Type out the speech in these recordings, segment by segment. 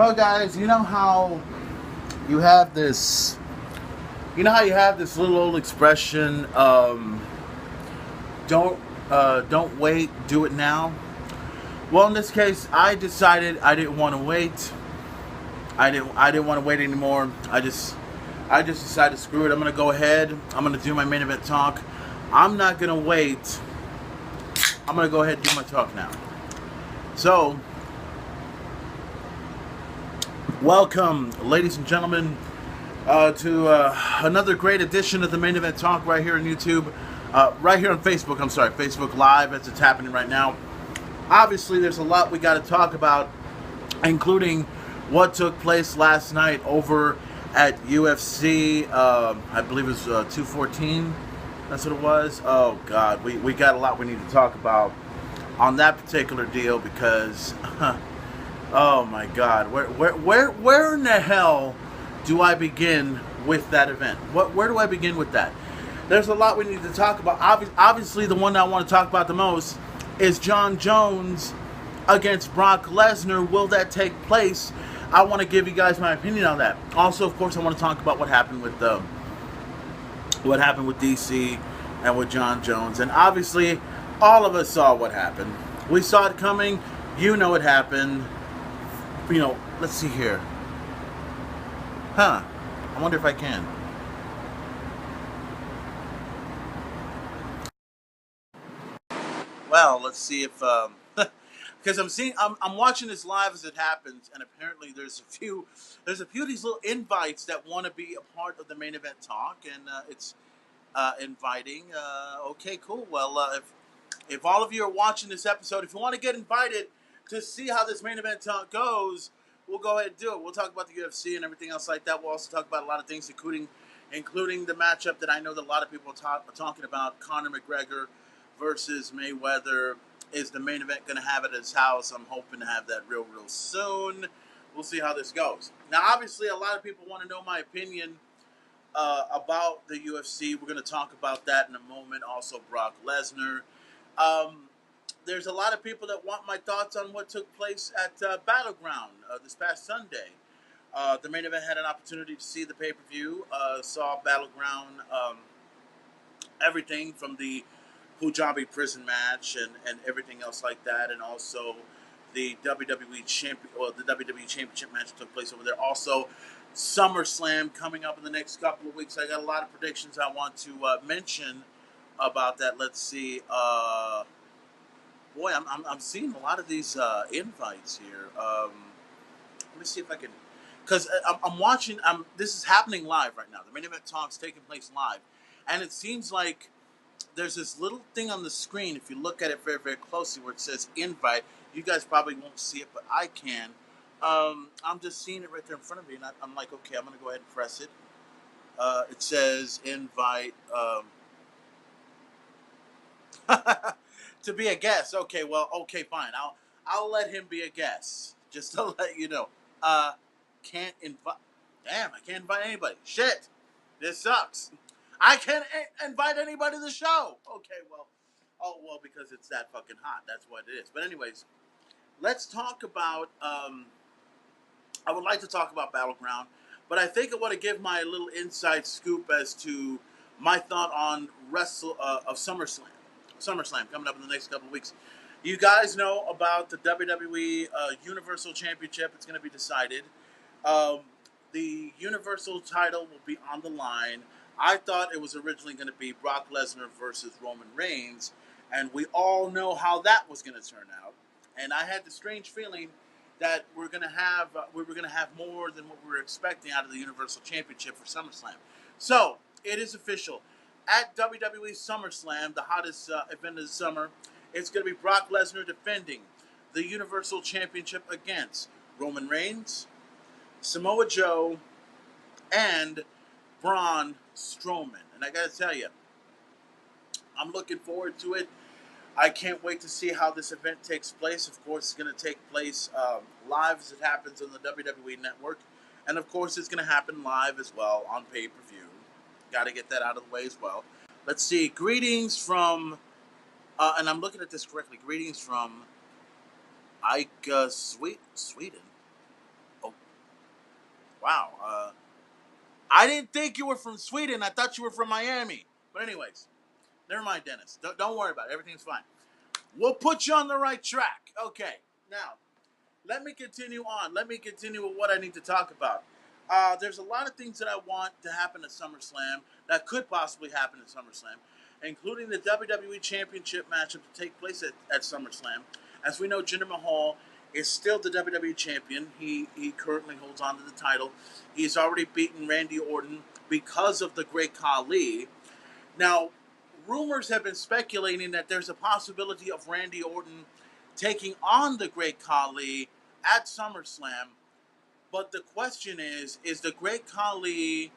Well, guys, you know how you have this. You know how you have this little old expression. Don't wait, do it now. Well, in this case, I decided I didn't want to wait. I didn't want to wait anymore. I just decided, screw it. I'm gonna go ahead. I'm gonna do my main event talk. I'm not gonna wait. I'm gonna go ahead and do my talk now. So, welcome, ladies and gentlemen, to another great edition of the main event talk right here on YouTube, right here on Facebook. I'm sorry, Facebook Live as it's happening right now. Obviously, there's a lot we got to talk about, including what took place last night over at UFC. I believe it was 214. That's what it was. Oh God, we got a lot we need to talk about on that particular deal because. Oh my God, where in the hell do I begin with that event? Where do I begin with that? There's a lot we need to talk about. Obviously, the one that I want to talk about the most is Jon Jones against Brock Lesnar. Will that take place? I want to give you guys my opinion on that. Also, of course, I want to talk about what happened with DC and with Jon Jones. And obviously, all of us saw what happened. We saw it coming. You know it happened. Let's see here. I wonder if I can. Well, let's see if because I'm watching this live as it happens, and apparently there's a few of these little invites that want to be a part of the main event talk, and it's inviting. Okay, cool. Well, if all of you are watching this episode, if you want to get invited to see how this main event talk goes, we'll go ahead and do it. We'll talk about the UFC and everything else like that. We'll also talk about a lot of things, including the matchup that I know that a lot of people are talking about. Conor McGregor versus Mayweather. Is the main event going to have it at his house? I'm hoping to have that real soon. We'll see how this goes. Now, obviously, a lot of people want to know my opinion about the UFC. We're going to talk about that in a moment. Also, Brock Lesnar. There's a lot of people that want my thoughts on what took place at Battleground this past Sunday. The main event had an opportunity to see the pay-per-view, saw Battleground, everything from the Punjabi prison match and everything else like that, and also the WWE Championship Match took place over there. Also, SummerSlam coming up in the next couple of weeks. I got a lot of predictions I want to mention about that. Let's see. Boy, I'm seeing a lot of these invites here. Let me see if I can, because I'm watching. This is happening live right now. The main event talk's taking place live, and it seems like there's this little thing on the screen. If you look at it very, very closely, where it says invite, you guys probably won't see it, but I can. I'm just seeing it right there in front of me, and I'm like, okay, I'm going to go ahead and press it. It says invite. To be a guest. Okay, well, okay, fine. I'll let him be a guest. Just to let you know. Can't invite. Damn, I can't invite anybody. Shit, this sucks. I can't invite anybody to the show. Okay, well, because it's that fucking hot. That's what it is. But anyways, let's talk about. I would like to talk about Battleground, but I think I want to give my little inside scoop as to my thought on of SummerSlam. SummerSlam coming up in the next couple of weeks. You guys know about the WWE Universal Championship. It's going to be decided. The Universal title will be on the line. I thought it was originally going to be Brock Lesnar versus Roman Reigns, and we all know how that was going to turn out. And I had the strange feeling that we were going to have more than what we were expecting out of the Universal Championship for SummerSlam. So it is official. At WWE SummerSlam, the hottest event of the summer, it's going to be Brock Lesnar defending the Universal Championship against Roman Reigns, Samoa Joe, and Braun Strowman. And I got to tell you, I'm looking forward to it. I can't wait to see how this event takes place. Of course, it's going to take place live as it happens on the WWE Network. And of course, it's going to happen live as well on pay-per-view. Got to get that out of the way as well. Let's see. Greetings from, and I'm looking at this correctly. Greetings from Sweden. Wow. I didn't think you were from Sweden. I thought you were from Miami. But anyways, never mind, Dennis. Don't worry about it. Everything's fine. We'll put you on the right track. Okay. Now, let me continue on. Let me continue with what I need to talk about. There's a lot of things that I want to happen at SummerSlam that could possibly happen at SummerSlam, including the WWE Championship match to take place at SummerSlam. As we know, Jinder Mahal is still the WWE Champion. He currently holds on to the title. He's already beaten Randy Orton because of the Great Khali. Now, rumors have been speculating that there's a possibility of Randy Orton taking on the Great Khali at SummerSlam. But the question is the Great Khali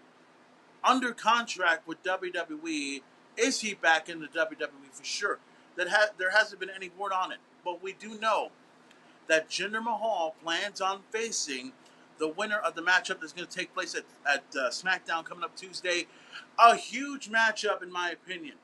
under contract with WWE? Is he back in the WWE for sure? There hasn't been any word on it. But we do know that Jinder Mahal plans on facing the winner of the matchup that's going to take place at SmackDown coming up Tuesday. A huge matchup, in my opinion.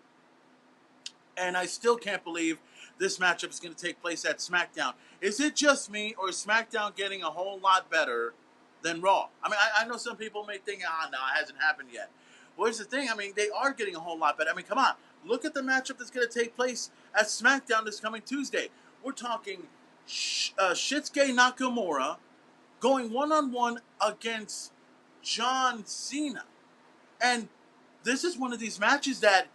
And I still can't believe this matchup is going to take place at SmackDown. Is it just me, or is SmackDown getting a whole lot better than Raw? I mean, I know some people may think, no, it hasn't happened yet. Well, here's the thing. I mean, they are getting a whole lot better. I mean, come on. Look at the matchup that's going to take place at SmackDown this coming Tuesday. We're talking Shinsuke Nakamura going one-on-one against John Cena. And this is one of these matches that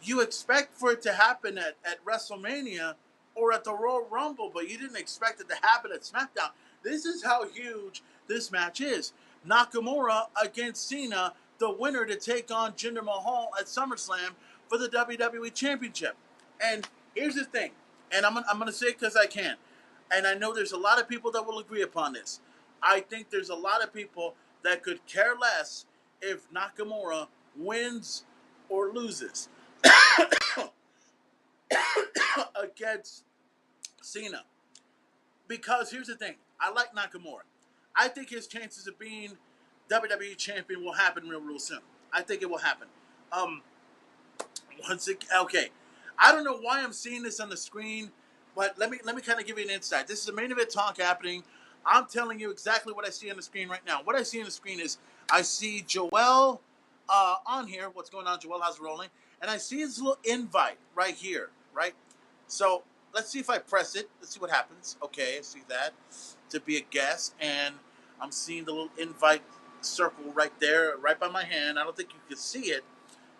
you expect for it to happen at WrestleMania or at the Royal Rumble, but you didn't expect it to happen at SmackDown. This is how huge this match is. Nakamura against Cena, the winner to take on Jinder Mahal at SummerSlam for the WWE Championship. And here's the thing, and I'm going to say it because I can. And I know there's a lot of people that will agree upon this. I think there's a lot of people that could care less if Nakamura wins or loses against Cena. Because here's the thing. I like Nakamura. I think his chances of being WWE champion will happen real soon. I think it will happen. Okay. I don't know why I'm seeing this on the screen, but let me kind of give you an insight. This is a main event talk happening. I'm telling you exactly what I see on the screen right now. What I see on the screen is I see Joel on here. What's going on, Joel? How's it rolling? And I see his little invite right here, right? So let's see if I press it. Let's see what happens. Okay, I see that. To be a guest. And I'm seeing the little invite circle right there, right by my hand. I don't think you can see it,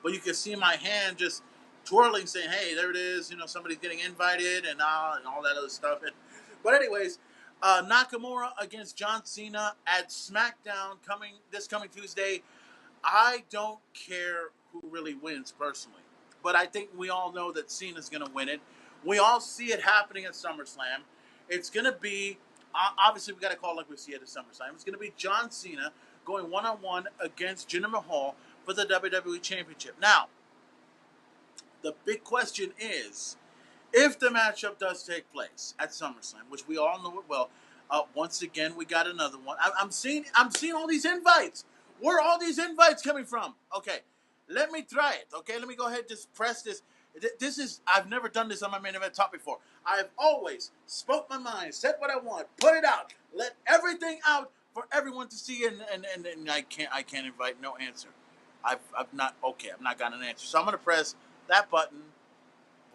but you can see my hand just twirling, saying, hey, there it is. You know, somebody's getting invited and all that other stuff. But anyways, Nakamura against John Cena at SmackDown this coming Tuesday. I don't care who really wins personally, but I think we all know that Cena's going to win it. We all see it happening at SummerSlam. It's going to be, obviously we got to call it like we see it at SummerSlam. It's going to be John Cena going one-on-one against Jinder Mahal for the WWE Championship. Now, the big question is, if the matchup does take place at SummerSlam, which we all know it will, once again we got another one. I'm seeing all these invites. Where are all these invites coming from? Okay, let me try it. Okay, let me go ahead and just press this. I've never done this on my main event talk before. I've always spoke my mind, said what I want, put it out, let everything out for everyone to see, and I can't invite, no answer. I'm not got an answer. So I'm gonna press that button,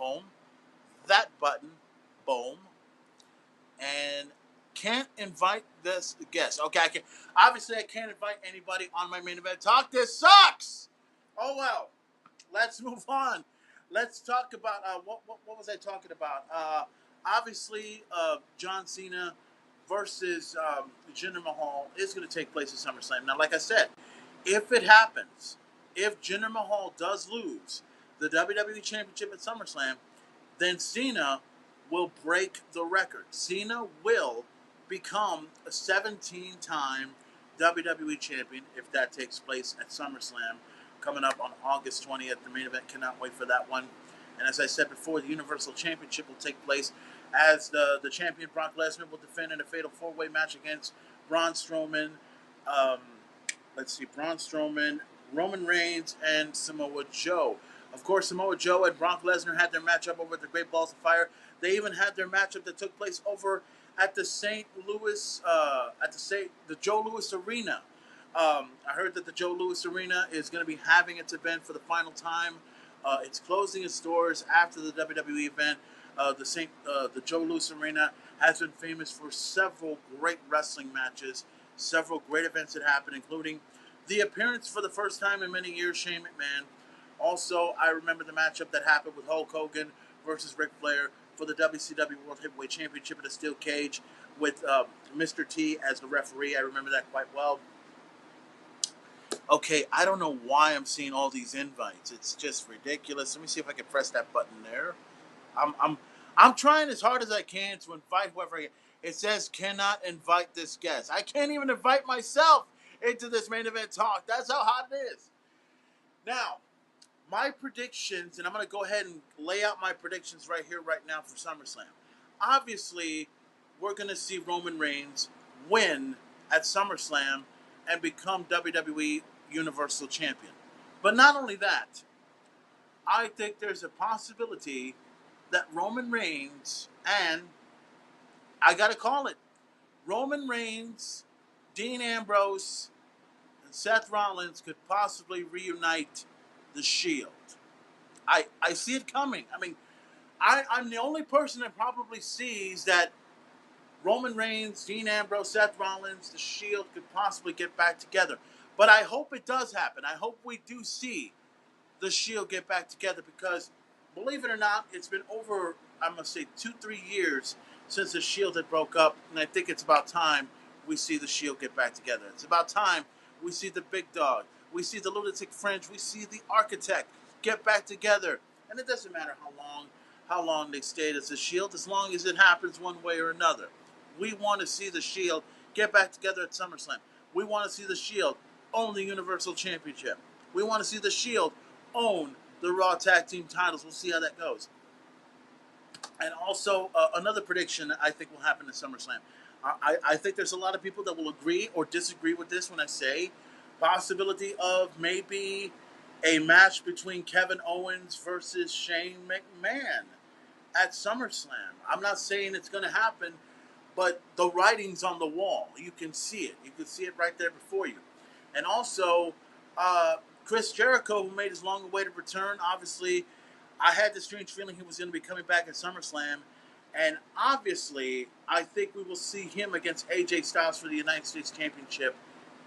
boom, that button, boom, and can't invite this guest. Okay, I can't invite anybody on my main event talk. This sucks. Oh well. Let's move on. Let's talk about what was I talking about? Obviously, John Cena versus Jinder Mahal is going to take place at SummerSlam. Now, like I said, if it happens, if Jinder Mahal does lose the WWE Championship at SummerSlam, then Cena will break the record. Cena will become a 17-time WWE champion if that takes place at SummerSlam coming up on August 20th. The main event, cannot wait for that one. And as I said before, the Universal Championship will take place as the champion Brock Lesnar will defend in a fatal four-way match against Braun Strowman. Braun Strowman, Roman Reigns, and Samoa Joe. Of course, Samoa Joe and Brock Lesnar had their matchup over at the Great Balls of Fire. They even had their matchup that took place over at the St. Louis, the Joe Louis Arena. I heard that the Joe Louis Arena is going to be having its event for the final time. It's closing its doors after the WWE event. The Joe Louis Arena has been famous for several great wrestling matches, several great events that happened, including the appearance for the first time in many years, Shane McMahon. Also, I remember the matchup that happened with Hulk Hogan versus Ric Flair for the WCW World Heavyweight Championship in a steel cage with Mr. T as the referee. I remember that quite well. Okay, I don't know why I'm seeing all these invites. It's just ridiculous. Let me see if I can press that button there. I'm I'm I'm trying as hard as I can to invite whoever. It says cannot invite this guest. I can't even invite myself into this main event talk. That's how hot it is. Now, my predictions, and I'm going to go ahead and lay out my predictions right here, right now for SummerSlam. Obviously, we're going to see Roman Reigns win at SummerSlam and become WWE Universal Champion. But not only that, I think there's a possibility that Roman Reigns and, I got to call it, Roman Reigns, Dean Ambrose, and Seth Rollins could possibly reunite the Shield. I see it coming. I mean, I'm the only person that probably sees that Roman Reigns, Dean Ambrose, Seth Rollins, the Shield could possibly get back together. But I hope it does happen. I hope we do see the Shield get back together because, believe it or not, it's been over, I must say, 2-3 years since the Shield had broke up, and I think it's about time we see the Shield get back together. It's about time we see the Big Dog, we see the Lunatic Fringe, we see the Architect get back together. And it doesn't matter how long they stayed as the Shield, as long as it happens one way or another. We want to see the Shield get back together at SummerSlam. We want to see the Shield own the Universal Championship. We want to see the Shield own the Raw Tag Team titles. We'll see how that goes. And also, another prediction I think will happen at SummerSlam. I think there's a lot of people that will agree or disagree with this when I say possibility of maybe a match between Kevin Owens versus Shane McMahon at SummerSlam. I'm not saying it's going to happen, but the writing's on the wall. You can see it. You can see it right there before you. And also, Chris Jericho, who made his long-awaited return, obviously, I had this strange feeling he was going to be coming back at SummerSlam. And obviously, I think we will see him against AJ Styles for the United States Championship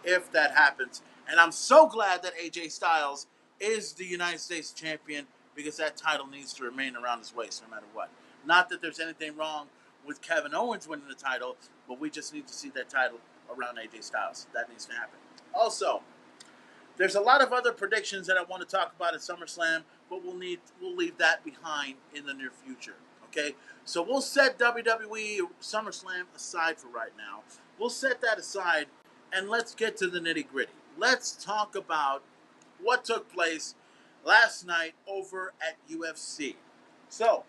if that happens. And I'm so glad that AJ Styles is the United States Champion because that title needs to remain around his waist no matter what. Not that there's anything wrong with Kevin Owens winning the title, but we just need to see that title around AJ Styles. That needs to happen. Also, there's a lot of other predictions that I want to talk about at SummerSlam, but we'll leave that behind in the near future. Okay? So we'll set WWE SummerSlam aside for right now. We'll set that aside and let's get to the nitty-gritty. Let's talk about what took place last night over at UFC. So,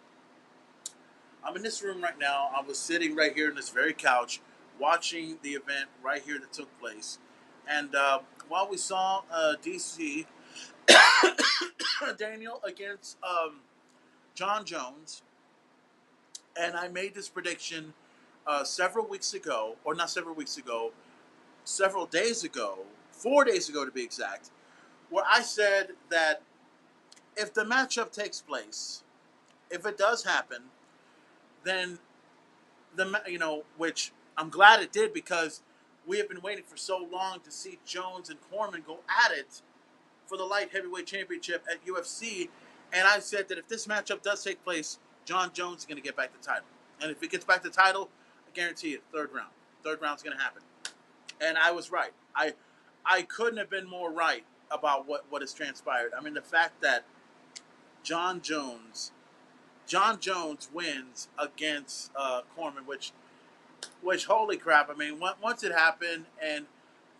I'm in this room right now. I was sitting right here on this very couch watching the event right here that took place. And while we saw DC Daniel against John Jones, and I made this prediction several weeks ago, or not several weeks ago, several days ago, 4 days ago to be exact, where I said that if the matchup takes place, if it does happen, then which I'm glad it did because we have been waiting for so long to see Jones and Corman go at it for the light heavyweight championship at UFC. And I said that if this matchup does take place, John Jones is going to get back the title. And if he gets back the title, I guarantee you, third round. Third round's going to happen. And I was right. I couldn't have been more right about what has transpired. I mean, the fact that John Jones wins against Corman, which holy crap, I mean, once it happened, and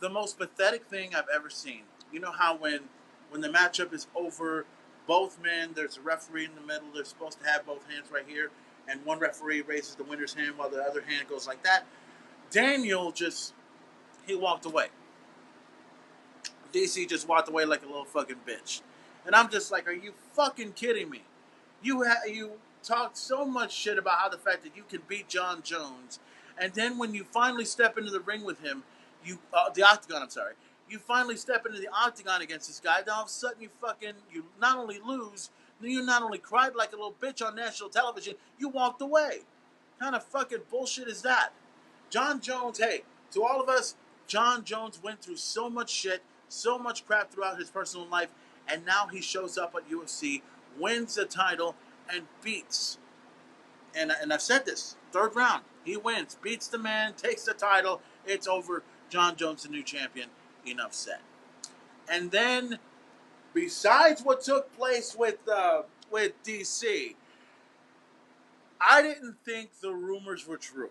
the most pathetic thing I've ever seen, you know how when the matchup is over, both men, there's a referee in the middle, they're supposed to have both hands right here, and one referee raises the winner's hand while the other hand goes like that. Daniel he walked away. DC just walked away like a little fucking bitch. And I'm just like, are you fucking kidding me? You talked so much shit about how the fact that you can beat John Jones, and then when you finally step into the ring with him, the octagon, I'm sorry, You finally step into the octagon against this guy. Then all of a sudden you not only lose, you not only cried like a little bitch on national television, you walked away. What kind of fucking bullshit is that? John Jones, hey, to all of us, John Jones went through so much shit, so much crap throughout his personal life, and now he shows up at UFC, wins the title, and beats. And I've said this, third round, he wins, beats the man, takes the title, it's over. John Jones, the new champion. Enough said. And then, besides what took place with DC, I didn't think the rumors were true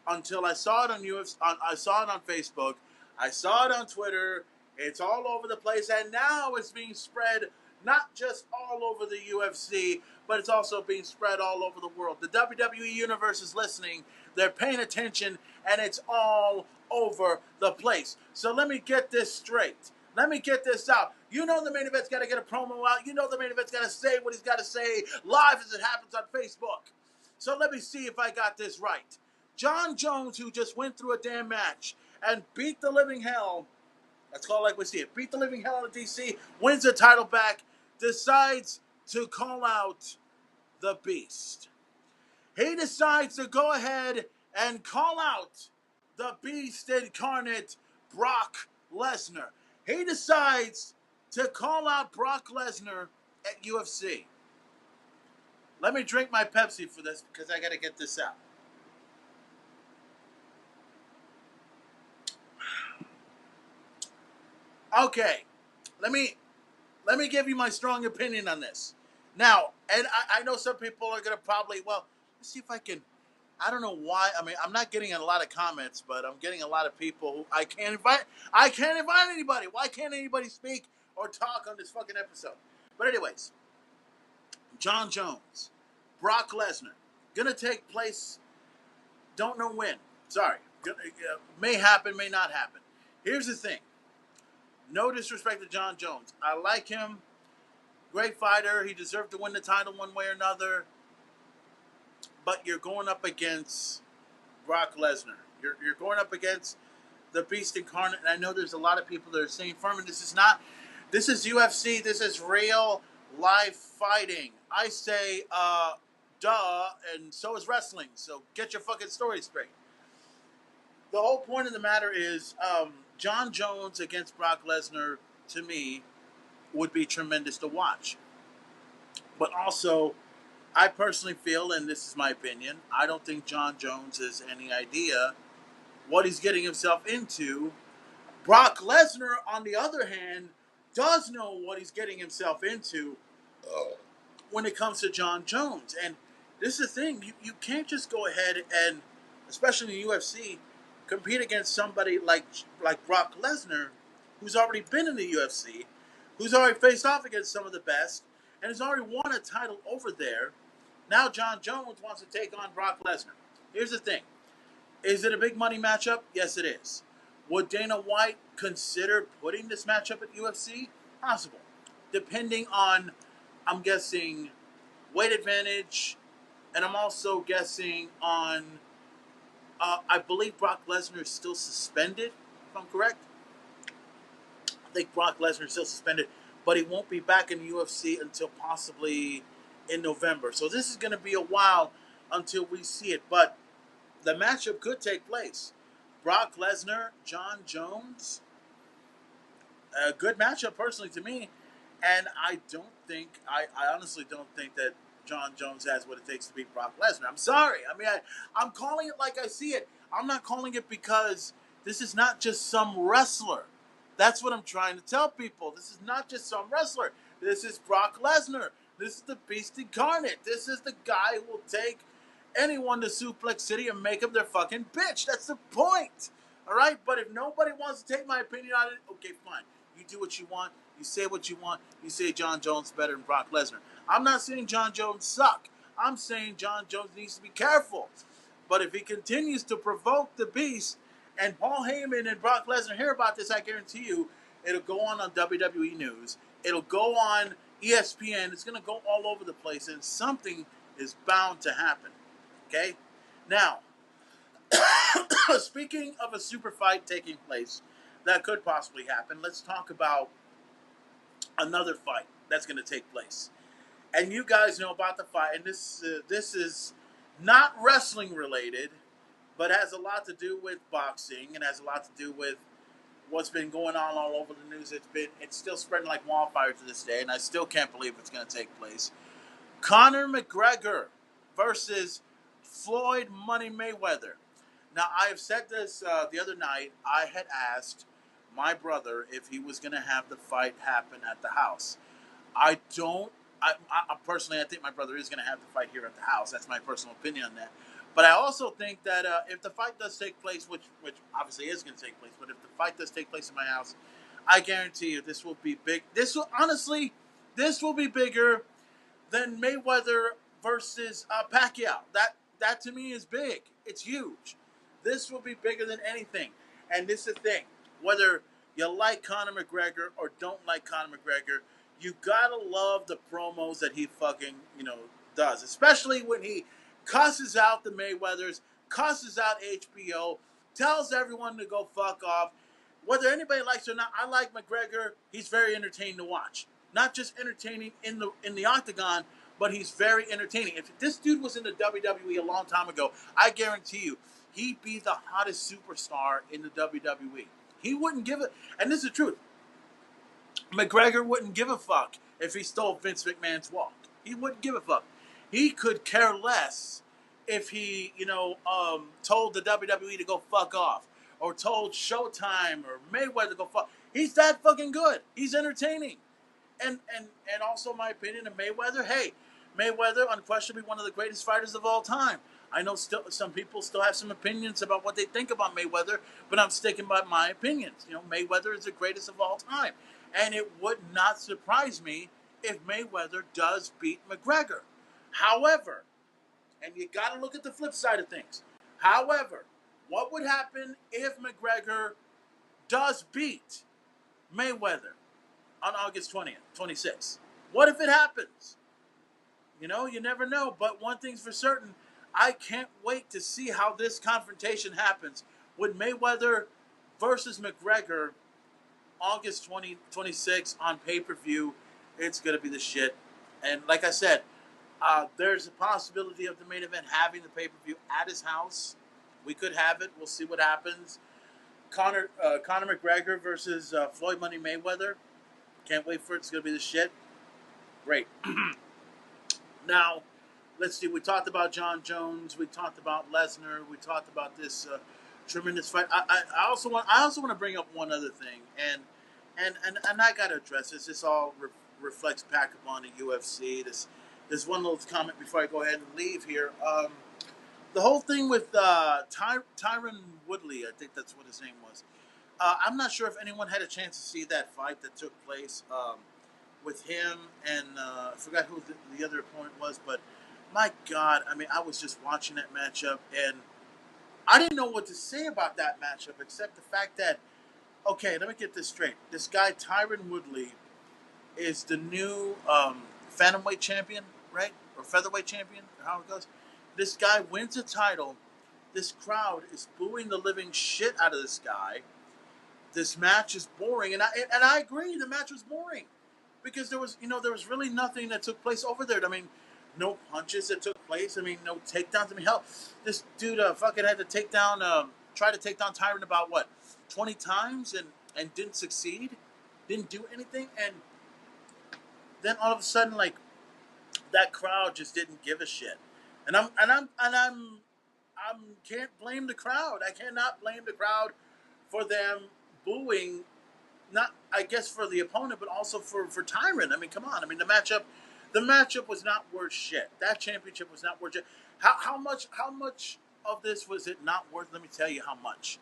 until I saw it on UFC. I saw it on Facebook. I saw it on Twitter. It's all over the place, and now it's being spread not just all over the UFC, but it's also being spread all over the world. The WWE universe is listening. They're paying attention, and it's all over the place. So let me get this straight. Let me get this out. You know the main event's got to get a promo out. You know the main event's got to say what he's got to say live as it happens on Facebook. So let me see if I got this right. John Jones, who just went through a damn match and beat the living hell, let's call it like we see it, beat the living hell out of DC, wins the title back, decides to call out the Beast. He decides to go ahead and call out the Beast incarnate, Brock Lesnar. He decides to call out Brock Lesnar at UFC. Let me drink my Pepsi for this because I got to get this out. Okay, let me give you my strong opinion on this. Now, and I know some people are going to probably, well, let's see if I can, I don't know why, I mean, I'm not getting a lot of comments, but I'm getting a lot of people who I can't invite anybody. Why can't anybody speak or talk on this fucking episode? But anyways, John Jones, Brock Lesnar, going to take place, don't know when, sorry, may happen, may not happen. Here's the thing. No disrespect to John Jones. I like him. Great fighter. He deserved to win the title one way or another. But you're going up against Brock Lesnar. You're going up against the Beast Incarnate. And I know there's a lot of people that are saying, Furman, this is UFC. This is real life fighting. I say, duh. And so is wrestling. So get your fucking story straight. The whole point of the matter is, John Jones against Brock Lesnar, to me, would be tremendous to watch. But also, I personally feel, and this is my opinion, I don't think John Jones has any idea what he's getting himself into. Brock Lesnar, on the other hand, does know what he's getting himself into when it comes to John Jones. And this is the thing, you can't just go ahead and, especially in the UFC, compete against somebody like Brock Lesnar, who's already been in the UFC, who's already faced off against some of the best, and has already won a title over there. Now John Jones wants to take on Brock Lesnar. Here's the thing. Is it a big money matchup? Yes, it is. Would Dana White consider putting this matchup at UFC? Possible. Depending on, I'm guessing, weight advantage, and I'm also guessing on, I believe Brock Lesnar is still suspended, if I'm correct. I think Brock Lesnar is still suspended, but he won't be back in the UFC until possibly in November. So this is going to be a while until we see it, but the matchup could take place. Brock Lesnar, John Jones, a good matchup personally to me, and I honestly don't think that John Jones has what it takes to beat Brock Lesnar. I'm sorry. I mean, I'm calling it like I see it. I'm not calling it because this is not just some wrestler. That's what I'm trying to tell people. This is not just some wrestler. This is Brock Lesnar. This is the Beast Incarnate. This is the guy who will take anyone to Suplex City and make them their fucking bitch. That's the point. All right? But if nobody wants to take my opinion on it, okay, fine. You do what you want. You say what you want. You say John Jones is better than Brock Lesnar. I'm not saying John Jones suck. I'm saying John Jones needs to be careful. But if he continues to provoke the Beast, and Paul Heyman and Brock Lesnar hear about this, I guarantee you, it'll go on WWE News. It'll go on ESPN. It's going to go all over the place, and something is bound to happen. Okay? Now, speaking of a super fight taking place, that could possibly happen. Let's talk about another fight that's going to take place. And you guys know about the fight, and this is not wrestling related, but has a lot to do with boxing and has a lot to do with what's been going on all over the news. It's still spreading like wildfire to this day, and I still can't believe it's going to take place. Conor McGregor versus Floyd Money Mayweather. Now, I have said this the other night. I had asked my brother if he was going to have the fight happen at the house. I don't. I personally, I think my brother is going to have the fight here at the house. That's my personal opinion on that. But I also think that if the fight does take place, which obviously is going to take place, but if the fight does take place in my house, I guarantee you this will be big. This will be bigger than Mayweather versus Pacquiao. That to me is big. It's huge. This will be bigger than anything. And this is the thing. Whether you like Conor McGregor or don't like Conor McGregor, you gotta love the promos that he fucking, does. Especially when he cusses out the Mayweathers, cusses out HBO, tells everyone to go fuck off. Whether anybody likes it or not, I like McGregor. He's very entertaining to watch. Not just entertaining in the octagon, but he's very entertaining. If this dude was in the WWE a long time ago, I guarantee you, he'd be the hottest superstar in the WWE. He wouldn't give it, and this is the truth. McGregor wouldn't give a fuck if he stole Vince McMahon's walk. He wouldn't give a fuck. He could care less if he, told the WWE to go fuck off, or told Showtime or Mayweather to go fuck. He's that fucking good. He's entertaining. And also my opinion of Mayweather, hey, Mayweather unquestionably one of the greatest fighters of all time. I know some people still have some opinions about what they think about Mayweather, but I'm sticking by my opinions. Mayweather is the greatest of all time. And it would not surprise me if Mayweather does beat McGregor. However, and you got to look at the flip side of things. However, what would happen if McGregor does beat Mayweather on August 20th, 26th? What if it happens? You never know. But one thing's for certain, I can't wait to see how this confrontation happens with Mayweather versus McGregor August 26th on pay-per-view. It's going to be the shit. And like I said, there's a possibility of the main event having the pay-per-view at his house. We could have it. We'll see what happens. Conor McGregor versus Floyd Money Mayweather. Can't wait for it. It's going to be the shit. Great. Now, let's see. We talked about John Jones. We talked about Lesnar. We talked about this tremendous fight. I also want to bring up one other thing, and I got to address this. This all reflects back upon the UFC. This one little comment before I go ahead and leave here. The whole thing with Tyron Woodley, I think that's what his name was. I'm not sure if anyone had a chance to see that fight that took place with him and I forgot who the other opponent was, but my God, I was just watching that matchup and I didn't know what to say about that matchup except the fact that, okay, let me get this straight. This guy, Tyron Woodley, is the new Phantomweight champion, right? Or Featherweight champion, or how it goes. This guy wins a title. This crowd is booing the living shit out of this guy. This match is boring, and I agree. The match was boring because there was really nothing that took place over there. No punches that took place. No takedowns. Hell, this dude fucking had to try to take down Tyron about 20 times and didn't succeed, didn't do anything, and then all of a sudden that crowd just didn't give a shit, and I can't blame the crowd. I cannot blame the crowd for them booing, not I guess for the opponent, but also for Tyron. Come on. The matchup was not worth shit. That championship was not worth shit. How much of this was it not worth? Let me tell you how much.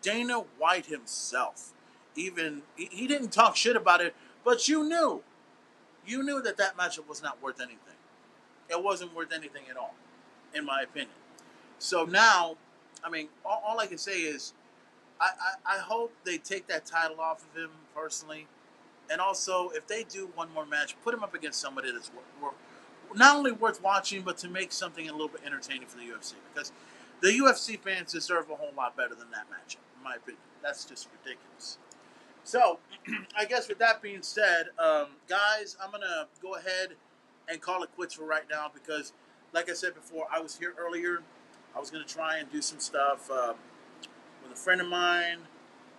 Dana White himself, even he didn't talk shit about it, but you knew that matchup was not worth anything. It wasn't worth anything at all, in my opinion. So now, all I can say is, I hope they take that title off of him personally. And also, if they do one more match, put him up against somebody that's not only worth watching, but to make something a little bit entertaining for the UFC. Because the UFC fans deserve a whole lot better than that matchup, in my opinion. That's just ridiculous. So, I guess with that being said, guys, I'm going to go ahead and call it quits for right now because, like I said before, I was here earlier. I was going to try and do some stuff with a friend of mine.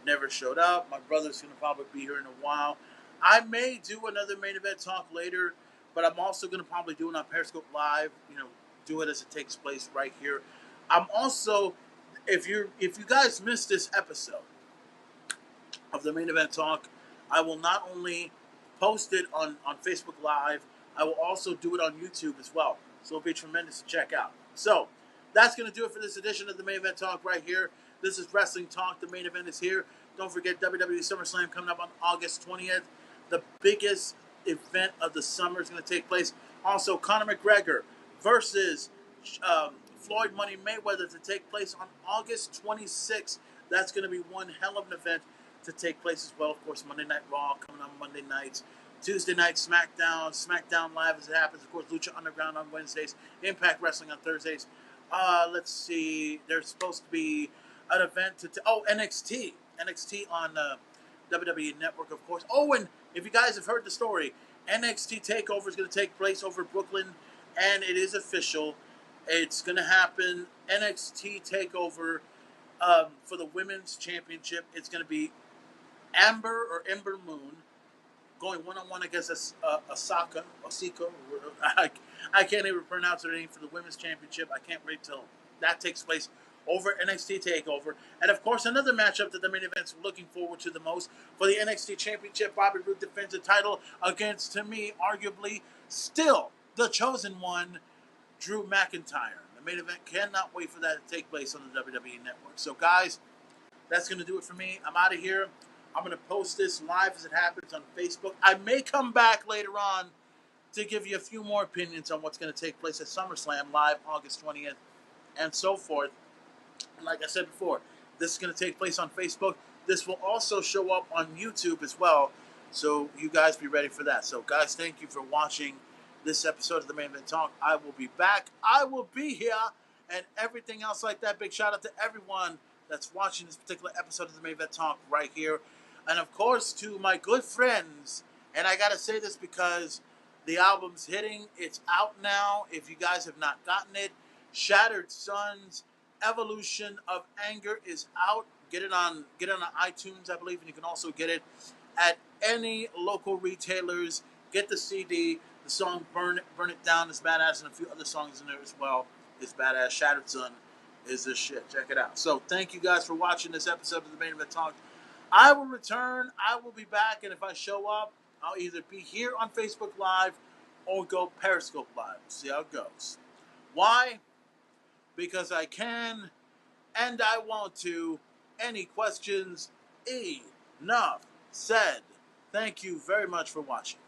Never showed up. My brother's going to probably be here in a while. I may do another main event talk later, but I'm also going to probably do it on Periscope Live. Do it as it takes place right here. I'm also, if you guys missed this episode of the main event talk, I will not only post it on Facebook Live, I will also do it on YouTube as well. So it'll be tremendous to check out. So that's going to do it for this edition of the main event talk right here. This is Wrestling Talk. The main event is here. Don't forget WWE SummerSlam coming up on August 20th. The biggest event of the summer is going to take place. Also, Conor McGregor versus Floyd Money Mayweather to take place on August 26th. That's going to be one hell of an event to take place as well. Of course, Monday Night Raw coming on Monday nights. Tuesday night SmackDown, SmackDown Live as it happens. Of course, Lucha Underground on Wednesdays. Impact Wrestling on Thursdays. Let's see. There's supposed to be an event to NXT. NXT on WWE Network, of course. Oh, and if you guys have heard the story, NXT TakeOver is going to take place over Brooklyn, and it is official. It's going to happen. NXT TakeOver for the Women's Championship. It's going to be Ember Moon going one-on-one against Osaka. I can't even pronounce her name for the Women's Championship. I can't wait till that takes place over NXT TakeOver. And, of course, another matchup that the main event's looking forward to the most for the NXT Championship. Bobby Roode defends the title against, to me, arguably, still the chosen one, Drew McIntyre. The main event, cannot wait for that to take place on the WWE Network. So, guys, that's going to do it for me. I'm out of here. I'm going to post this live as it happens on Facebook. I may come back later on to give you a few more opinions on what's going to take place at SummerSlam live August 20th and so forth. And like I said before, this is going to take place on Facebook. This will also show up on YouTube as well. So you guys be ready for that. So guys, thank you for watching this episode of the Main Event Talk. I will be back. I will be here and everything else like that. Big shout out to everyone that's watching this particular episode of the Main Event Talk right here. And of course to my good friends, and I got to say this because the album's hitting. It's out now. If you guys have not gotten it, Shattered Suns Evolution of Anger is out. Get it on iTunes, I believe, and you can also get it at any local retailers. Get the CD. The song Burn It Down is badass, and a few other songs in there as well is badass. Shattered Sun is this shit. Check it out. So thank you guys for watching this episode of the Main Event Talk. I will return. I will be back, and if I show up, I'll either be here on Facebook Live or go Periscope Live. See how it goes. Why? Because I can and I want to. Any questions? Enough said. Thank you very much for watching.